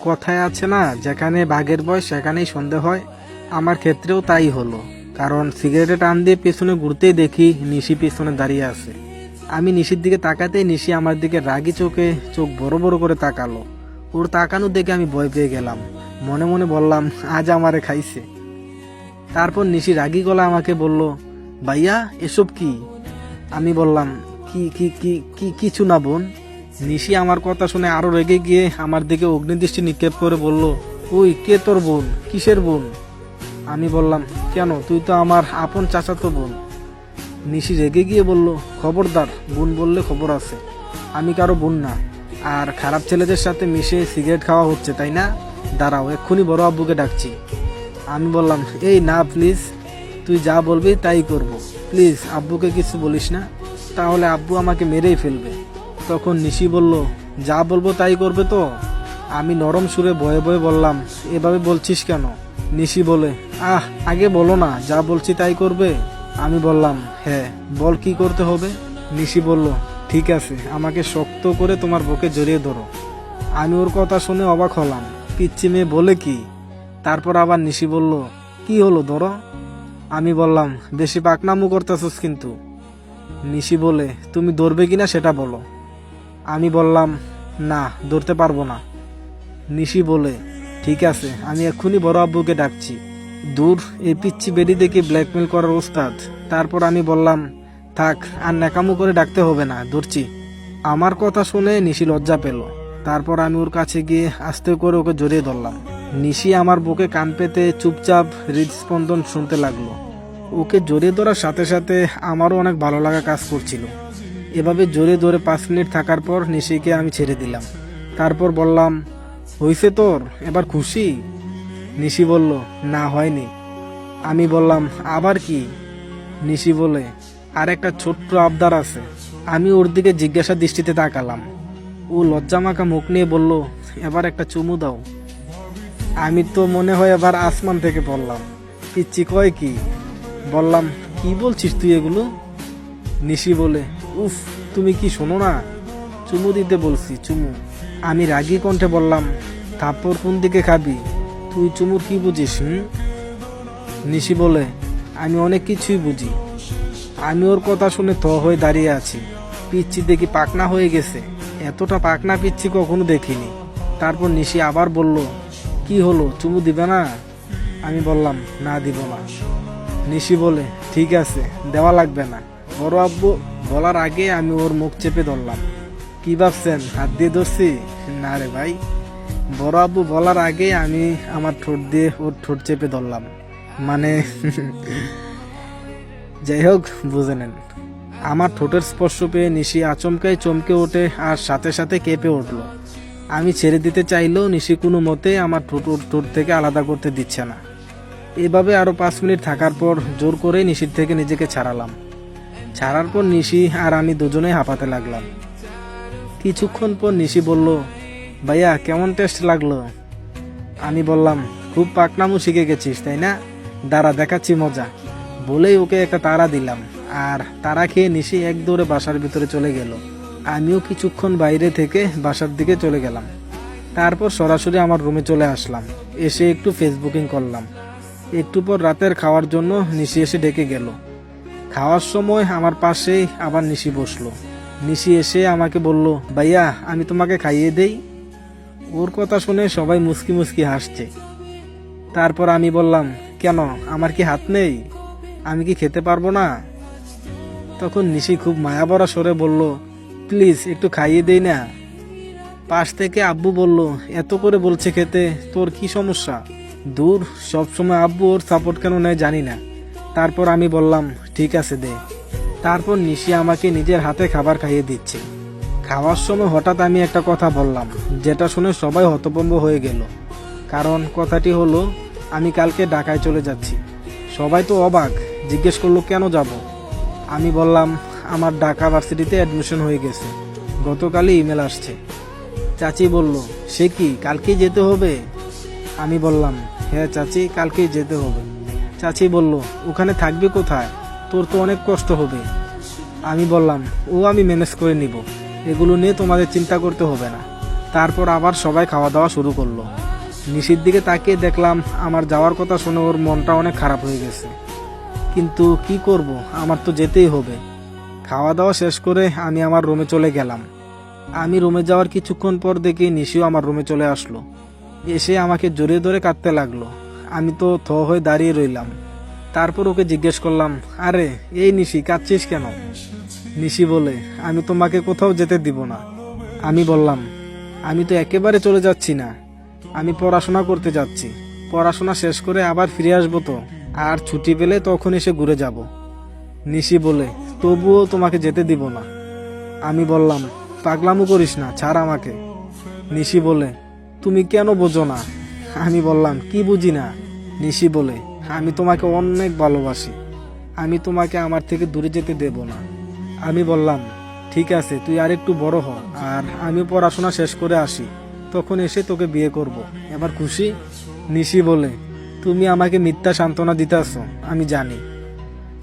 কথায় আছে না, যেখানে বাঘের বয়স সেখানেই সন্ধে হয়। আমার ক্ষেত্রেও তাই হলো। কারণ সিগারেটে টান দিয়ে পেছনে ঘুরতেই দেখি নিশি পেছনে দাঁড়িয়ে আছে। আমি নিশির দিকে তাকাতেই নিশি আমার দিকে রাগি চোখে চোখ বড় বড় করে তাকালো। ওর তাকানো দেখে আমি ভয় পেয়ে গেলাম। মনে মনে বললাম, আজ আমারে খাইছে। তারপর নিশি রাগি গলা আমাকে বলল, ভাইয়া এসব কি? আমি বললাম, কি কি কি কি কিছু না বোন। নিশি আমার কথা শুনে আরো রেগে গিয়ে আমার দিকে অগ্নিদৃষ্টি নিক্ষেপ করে বলল, ওই কে তোর বোন? কিসের বোন? আমি বললাম, কেন, তুই তো আমার আপন চাচাতো বোন। নিশি রেগে গিয়ে বলল, খবরদার, বোন বললে খবর আছে। আমি কারো বোন না। আর খারাপ ছেলেদের সাথে মিশে সিগারেট খাওয়া হচ্ছে, তাই না? দাঁড়াও, এক্ষুনি বড় আব্বুকে ডাকছি। আমি বললাম, এই না প্লিজ, তুই যা বলবি তাই করব। প্লিজ আব্বুকে কিছু বলিস না, তাহলে আব্বু আমাকে মেরেই ফেলবে। তখন নিশি বলল, যা বলবো তাই করবে তো? আমি নরম সুরে ভয়ে ভয়ে বললাম, এভাবে বলছিস কেন? নিশি বলে, আগে বলো না, যা বলছি তাই করবে। আমি বললাম, হ্যাঁ বল, কি করতে হবে? নিশি বলল, ঠিক আছে, আমাকে শক্ত করে তোমার বুকে জড়িয়ে ধরো। আমি ওর কথা শুনে অবাক হলাম, পিচ্চি মেয়ে বলে কি? তারপর আবার নিশি বলল, কি হলো ধরো। আমি বললাম, বেশি পাকনামু করতেছস কিন্তু। নিশি বলে, তুমি ধরবে কিনা সেটা বলো। আমি বললাম, না, ধরতে পারবো না। নিশি বলে, ঠিক আছে, আমি এক্ষুনি বড় আব্বুকে ডাকছি। দূর, এই পিচ্চি বেডি দেখে ব্ল্যাকমেল করার ওস্তাদ। তারপর আমি বললাম, থাক, আর ন্যাকামু করে ডাকতে হবে না, ধরছি। আমার কথা শুনে নিশি লজ্জা পেল। তারপর আমি ওর কাছে গিয়ে আস্তে করে ওকে জড়িয়ে ধরলাম। নিশি আমার বুকে কান পেতে চুপচাপ হৃদস্পন্দন শুনতে লাগলো। ওকে জড়িয়ে ধরার সাথে সাথে আমারও অনেক ভালো লাগা কাজ করছিল। এভাবে জড়িয়ে ধরে 5 মিনিট থাকার পর নিশিকে আমি ছেড়ে দিলাম। তারপর বললাম, হইছে তোর, এবার খুশি? নিশি বলল, না হয়নি। আমি বললাম, আবার কি? নিশি বলে, আর একটা ছোট্ট আবদার আছে। আমি ওর দিকে জিজ্ঞাসা দৃষ্টিতে তাকালাম। ও লজ্জামাখা মুখ নিয়ে বলল, এবার একটা চুমু দাও। আমি তো মনে হয় এবার আসমান থেকে পড়লাম। পিচ্চি কয় কি? বললাম, কি বলছিস তুই এগুলো? নিশি বলে, উফ, তুমি কি শোনো না? চুমু দিতে বলছি, চুমু। আমি রাগী কণ্ঠে বললাম, থাপ্পড় কোন দিকে খাবি? তুই চুমুর কি বুঝিস? নিশি বলে, আমি অনেক কিছুই বুঝি। আমি ওর কথা শুনে থ হয়ে দাঁড়িয়ে আছি। পিচ্চি দেখি পাকনা হয়ে গেছে। এতটা পাকনা পিচ্চি কখনো দেখিনি। তারপর নিশি আবার বলল, কি হলো, চুমু দিবে না? আমি বললাম, না, দিব না। নিশি বলে, ঠিক আছে, দেওয়া লাগবে না। বড় আব্বু বলার আগে আমি ওর মুখ চেপে ধরলাম। কি ভাবছেন, হাত দিয়ে ধরছি? না রে ভাই। বড় আব্বু বলার আগে আমি আমার ঠোঁট দিয়ে ওর ঠোঁট চেপে ধরলাম, মানে যাই হোক, বুঝে নেন। আমার ঠোঁটের স্পর্শ পেয়ে নিশি আচমকাই চমকে ওঠে আর সাথে সাথে কেঁপে উঠল। আমি ছেড়ে দিতে চাইলেও নিশি কোনো মতে আমার ঠোঁট থেকে আলাদা করতে দিচ্ছে না। এভাবে আরো 5 মিনিট থাকার পর জোর করে নিশির থেকে নিজেকে ছাড়ালাম। ছাড়ার পর নিশি আর আমি দুজনেই হাঁপাতে লাগলাম। কিছুক্ষণ পর নিশি বলল, ভাইয়া কেমন টেস্ট লাগলো? আমি বললাম, খুব পাকনামু শিখে গেছিস তাই না? দাঁড়া, দেখাচ্ছি মজা। বলেই ওকে একটা তাড়া দিলাম। আর তাড়া খেয়ে নিশি এক দৌড়ে বাসার ভিতরে চলে গেল। আমিও কিছুক্ষণ বাইরে থেকে বাসার দিকে চলে গেলাম। তারপর সরাসরি আমার রুমে চলে আসলাম। এসে একটু ফেসবুকিং করলাম। একটু পর রাতের খাওয়ার জন্য নিশি এসে ডেকে গেল। খাওয়ার সময় আমার পাশেই আবার নিশি বসলো। নিশি এসে আমাকে বলল, ভাইয়া আমি তোমাকে খাইয়ে দেই। ওর কথা শুনে সবাই মুস্কি মুস্কি হাসছে। তারপর আমি বললাম, কেন, আমার কি হাত নেই? আমি কি খেতে পারবো না? তখন নিশি খুব মায়াভরা স্বরে বলল, প্লিজ একটু খাইয়ে দেই না। পাশ থেকে আব্বু বলল, এত করে বলছে খেতে, তোর কি সমস্যা? দূর, সবসময় আব্বু ওর সাপোর্ট কেন নেয় জানি না। তারপর আমি বললাম, ঠিক আছে দে। তারপর নিশি আমাকে নিজের হাতে খাবার খাইয়ে দিচ্ছে। খাওয়ার সময় হঠাৎ আমি একটা কথা বললাম, যেটা শুনে সবাই হতভম্ব হয়ে গেল। কারণ কথাটি হলো, আমি কালকে ঢাকায় চলে যাচ্ছি। সবাই তো অবাক, জিজ্ঞেস করলো কেন যাব। আমি বললাম, আমার ঢাকা ভার্সিটিতে অ্যাডমিশন হয়ে গেছে, গতকালই ইমেল আসছে। চাচি বলল, সে কি, কালকেই যেতে হবে? আমি বললাম, হ্যাঁ চাচি, কালকেই যেতে হবে। চাচি বলল, ওখানে থাকবে কোথায়? তোর তো অনেক কষ্ট হবে। আমি বললাম, আমি ম্যানেজ করে নিব, এগুলো নিয়ে তোমাদের চিন্তা করতে হবে না। তারপর আবার সবাই খাওয়া দাওয়া শুরু করলো। নিশির দিকে তাকিয়ে দেখলাম আমার যাওয়ার কথা শুনে ওর মনটা অনেক খারাপ হয়ে গেছে। কিন্তু কি করব, আমার তো যেতেই হবে। খাওয়া দাওয়া শেষ করে আমি আমার রুমে চলে গেলাম। আমি রুমে যাওয়ার কিছুক্ষণ পর দেখি নিশিও আমার রুমে চলে আসলো। এসে আমাকে জড়িয়ে ধরে কাঁদতে লাগলো। আমি তো থ হয়ে দাঁড়িয়ে রইলাম। তারপর ওকে জিজ্ঞেস করলাম, আরে এই নিশি, কাঁদছিস কেন? নিশি বলে, আমি তোমাকে কোথাও যেতে দিব না। আমি বললাম, আমি তো একেবারে চলে যাচ্ছি না, আমি পড়াশোনা করতে যাচ্ছি। পড়াশোনা শেষ করে আবার ফিরে আসবো তো, আর ছুটি পেলে তখন এসে ঘুরে যাব। নিশি বলে, তবুও তোমাকে যেতে দিব না। আমি বললাম, পাগলামো করিস না, ছাড় আমাকে। নিশি বলে, তুমি কেন বোঝো না? আমি বললাম, কি বুঝি না? নিশি বলে, আমি তোমাকে অনেক ভালোবাসি, আমি তোমাকে আমার থেকে দূরে যেতে দেব না। আমি বললাম, ঠিক আছে, তুই আর একটু বড় হ, আর আমি পড়াশোনা শেষ করে আসি, তখন এসে তোকে বিয়ে করব। এবার খুশি? নিশি বলে, তুমি আমাকে মিথ্যা সান্ত্বনা দিতেছ, আমি জানি।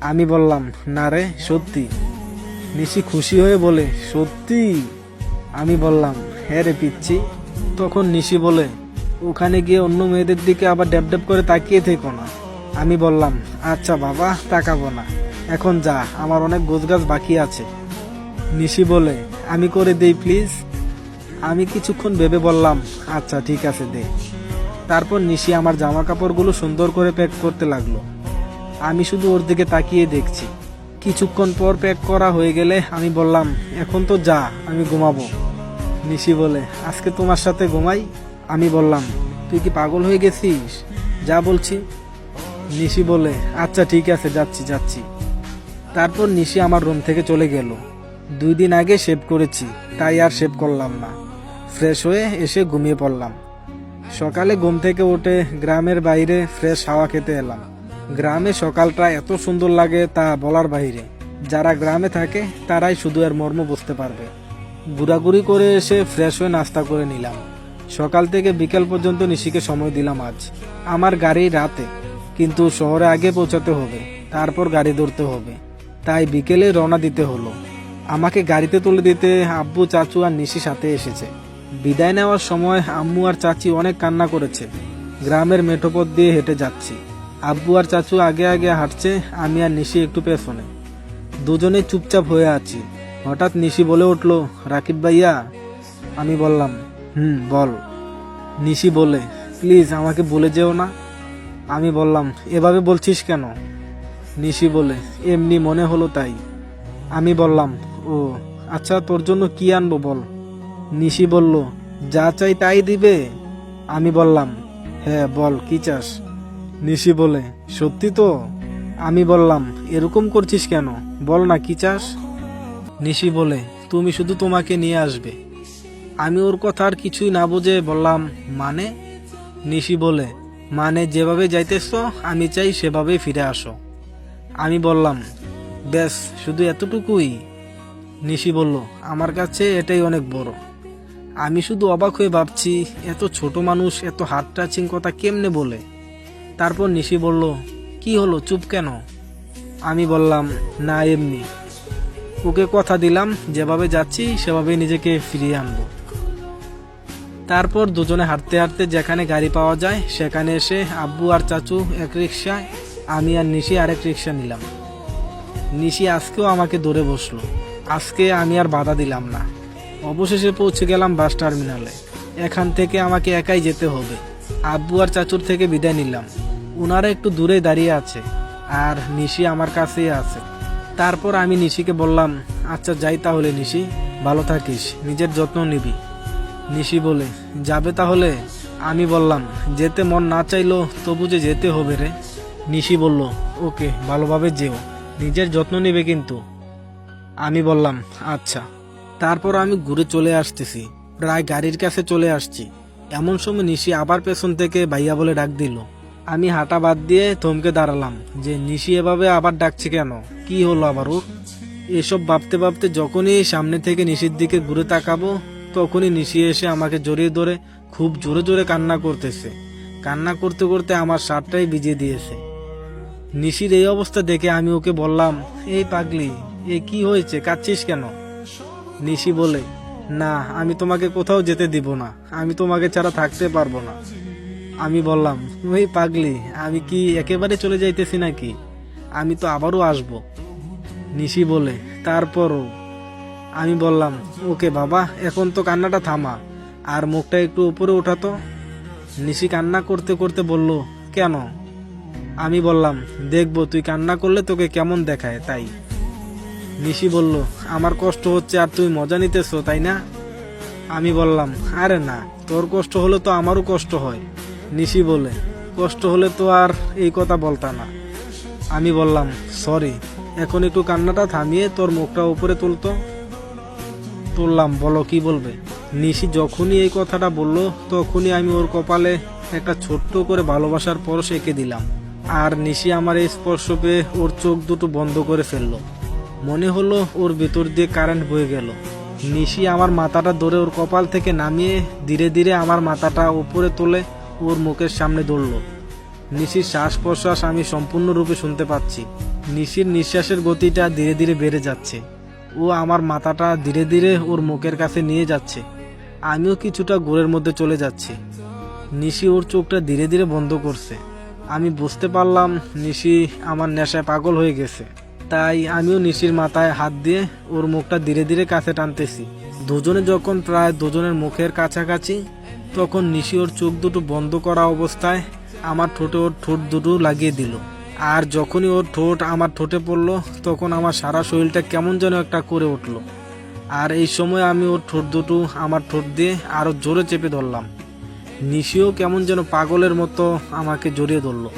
আমি বললাম, না রে, সত্যি। নিশি খুশি হয়ে বলে, সত্যি? আমি বললাম, হ্যাঁ রে পিচ্ছি। তখন নিশি বলে, ওখানে গিয়ে অন্য মেয়েদের দিকে আবার ড্যাব ড্যাব করে তাকিয়ে থেকো না। আমি বললাম, আচ্ছা বাবা, তাকাবো না, এখন যা, আমার অনেক গোছগাছ বাকি আছে। নিশি বলে, আমি করে দেই প্লিজ। আমি কিছুক্ষণ ভেবে বললাম, আচ্ছা ঠিক আছে, দে। তারপর নিশি আমার জামা কাপড়গুলো সুন্দর করে প্যাক করতে লাগলো। আমি শুধু ওর দিকে তাকিয়ে দেখছি। কিছুক্ষণ পর প্যাক করা হয়ে গেলে আমি বললাম, এখন তো যা, আমি ঘুমাবো। নিশি বলে, আজকে তোমার সাথে ঘুমাই? আমি বললাম, তুই কি পাগল হয়ে গেছিস? যা বলছি। নিশি বলে, আচ্ছা ঠিক আছে, যাচ্ছি যাচ্ছি। তারপর নিশি আমার রুম থেকে চলে গেল। 2 দিন আগে শেভ করেছি, তাই আর শেভ করলাম না। ফ্রেশ হয়ে এসে ঘুমিয়ে পড়লাম। সকালে ঘুম থেকে উঠে গ্রামের বাইরে ফ্রেশ হাওয়া খেতে এলাম। গ্রামে সকালটা এত সুন্দর লাগে তা বলার বাইরে। যারা গ্রামে থাকে তারাই শুধু এর মর্ম বুঝতে পারবে। ঘোরাঘুরি করে এসে ফ্রেশ হয়ে নাস্তা করে নিলাম। সকাল থেকে বিকেল পর্যন্ত নিশিকে সময় দিলাম আজ। আমার গাড়ি রাতে, কিন্তু শহরে আগে পৌঁছাতে হবে, তারপর গাড়ি ধরতে হবে, তাই বিকেলে রওনা দিতে হলো। আমাকে গাড়িতে তুলে দিতে আব্বু, চাচু আর নিশি সাথে এসেছে। বিদায় নেওয়ার সময় আম্মু আর চাচি অনেক কান্না করেছে। গ্রামের মেঠোপথ দিয়ে হেঁটে যাচ্ছি। আব্বু আর চাচু আগে আগে হাঁটছে, আমি আর নিশি একটু পেছনে। দুজনে চুপচাপ হয়ে আছি। হঠাৎ নিশি বলে উঠল, রাকিব ভাইয়া। আমি বললাম, বল। নিশি বলে, প্লিজ আমাকে বলে যেও না। আমি বললাম, এভাবে বলছিস কেন? নিশি বলে, এমনি মনে হলো তাই। আমি বললাম, ও আচ্ছা, তোর জন্য কি আনবো বল? নিশি বলল, যা চাই তাই দিবে। আমি বললাম, হ্যাঁ বল, কি চাস? নিশি বলে, সত্যি তো? আমি বললাম, এরকম করছিস কেন, বল না কি চাস? নিশি বলে, তুমি শুধু তোমাকে নিয়ে আসবে। আমি ওর কথা আর কিছুই না বুঝে বললাম, মানে? নিশি বলে, মানে যেভাবে যাইতেছ আমি চাই সেভাবেই ফিরে আসো। আমি বললাম, ব্যাস শুধু এতটুকুই? নিশি বলল, আমার কাছে এটাই অনেক বড়। আমি শুধু অবাক হয়ে ভাবছি, এত ছোট মানুষ এত হার্ট টাচিং কথা কেমনে বলে। তারপর নিশি বলল, কি হলো, চুপ কেন? আমি বললাম, না এমনি। ওকে কথা দিলাম, যেভাবে যাচ্ছি সেভাবে নিজেকে ফিরিয়ে আনবো। তারপর দুজনে হাঁটতে হাঁটতে যেখানে গাড়ি পাওয়া যায় সেখানে এসে আব্বু আর চাচু এক রিক্সায়, আমি আর নিশি আরেক রিক্সা নিলাম। নিশি আজকেও আমাকে ধরে বসলো। আজকে আমি আর বাধা দিলাম না। অবশেষে পৌঁছে গেলাম বাস টার্মিনালে। এখান থেকে আমাকে একাই যেতে হবে। আব্বু আর চাচুর থেকে বিদায় নিলাম। ওনারা একটু দূরে দাঁড়িয়ে আছে, আর নিশি আমার কাছেই আছে। তারপর আমি নিশিকে বললাম, আচ্ছা যাই তাহলে নিশি, ভালো থাকিস, নিজের যত্ন নিবি। নিশি বলে, যাবে তাহলে? আমি বললাম, যেতে মন না চাইলো তবু যে যেতে হবে রে। নিশি বলল, ওকে, ভালোভাবে যেও, নিজের যত্ন নিবে কিন্তু। আমি বললাম, আচ্ছা। তারপর আমি ঘুরে চলে আসতেছি, প্রায় গাড়ির কাছে চলে আসছি। এমন সময় নিশি আবার পেছন থেকে ভাইয়া বলে ডাক দিল। আমি হাঁটা বাদ দিয়ে থমকে দাঁড়ালাম যে নিশি এভাবে আবার ডাকছে কেন, কি হলো আবার ওর? এসব ভাবতে ভাবতে যখনই সামনে থেকে নিশির দিকে ঘুরে তাকাবো তখনই নিশি এসে আমাকে জড়িয়ে ধরে খুব জোরে জোরে কান্না করতেছে। কান্না করতে করতে আমার শার্টটাই ভিজিয়ে দিয়েছে। নিশির এই অবস্থা দেখে আমি ওকে বললাম, এই পাগলি, এ কি হয়েছে, কাঁদছিস কেন? নিশি বলে, না, আমি তোমাকে কোথাও যেতে দিব না, আমি তোমাকে ছাড়া থাকতে পারবো না। আমি বললাম, ওই পাগলি, আমি কি একেবারে চলে যাইতেছি নাকি? আমি তো আবারও আসবো। নিশি বলে, তারপরও। আমি বললাম, ওকে বাবা, এখন তো কান্নাটা থামা, আর মুখটা একটু উপরে ওঠাতো। নিশি কান্না করতে করতে বলল, কেন? আমি বললাম, দেখবো তুই কান্না করলে তোকে কেমন দেখায় তাই। নিশি বলল, আমার কষ্ট হচ্ছে আর তুই মজা নিতেছো তাই না? আমি বললাম, আরে না, তোর কষ্ট হলে তো আমারও কষ্ট হয়। নিশি বলে, কষ্ট হলে তো আর এই কথা বলতা না। আমি বললাম, সরি। এখন একটু কান্নাটা থামিয়ে তোর মুখটা উপরে তুলতো। তুললাম, বলো কি বলবে। নিশি যখনই এই কথাটা বলল, তখনই আমি ওর কপালে একটা ছোট্ট করে ভালোবাসার পরশ এঁকে দিলাম। আর নিশি আমার এই স্পর্শ পেয়ে ওর চোখ দুটো বন্ধ করে ফেললো। মনে হলো ওর ভেতর দিয়ে কারেন্ট বয়ে গেল। নিশি আমার মাথাটা ধরে ওর কপাল থেকে নামিয়ে ধীরে ধীরে আমার মাথাটা উপরে তুলে ওর মুখের সামনে ধরল। নিশির শ্বাস প্রশ্বাস আমি সম্পূর্ণরূপে শুনতে পাচ্ছি। নিশির নিঃশ্বাসের গতিটা ধীরে ধীরে বেড়ে যাচ্ছে। ও আমার মাথাটা ধীরে ধীরে ওর মুখের কাছে নিয়ে যাচ্ছে। আমিও কিছুটা ঘোরের মধ্যে চলে যাচ্ছি। নিশি ওর চোখটা ধীরে ধীরে বন্ধ করছে। আমি বুঝতে পারলাম নিশি আমার নেশায় পাগল হয়ে গেছে। তাই আমিও নিশির মাথায় হাত দিয়ে ওর মুখটা ধীরে ধীরে কাছে টানতেছি। দুজনে যখন প্রায় দুজনের মুখের কাছাকাছি, তখন নিশি ওর চোখ দুটো বন্ধ করা অবস্থায় আমার ঠোঁটে ওর ঠোঁট দুটো লাগিয়ে দিল। আর যখনই ওর ঠোঁট আমার ঠোঁটে পড়লো, তখন আমার সারা শরীরটা কেমন যেন একটা করে উঠলো। আর এই সময় আমি ওর ঠোঁট দুটো আমার ঠোঁট দিয়ে আরো জোরে চেপে ধরলাম। নিশিও কেমন যেন পাগলের মতো আমাকে জড়িয়ে ধরলো।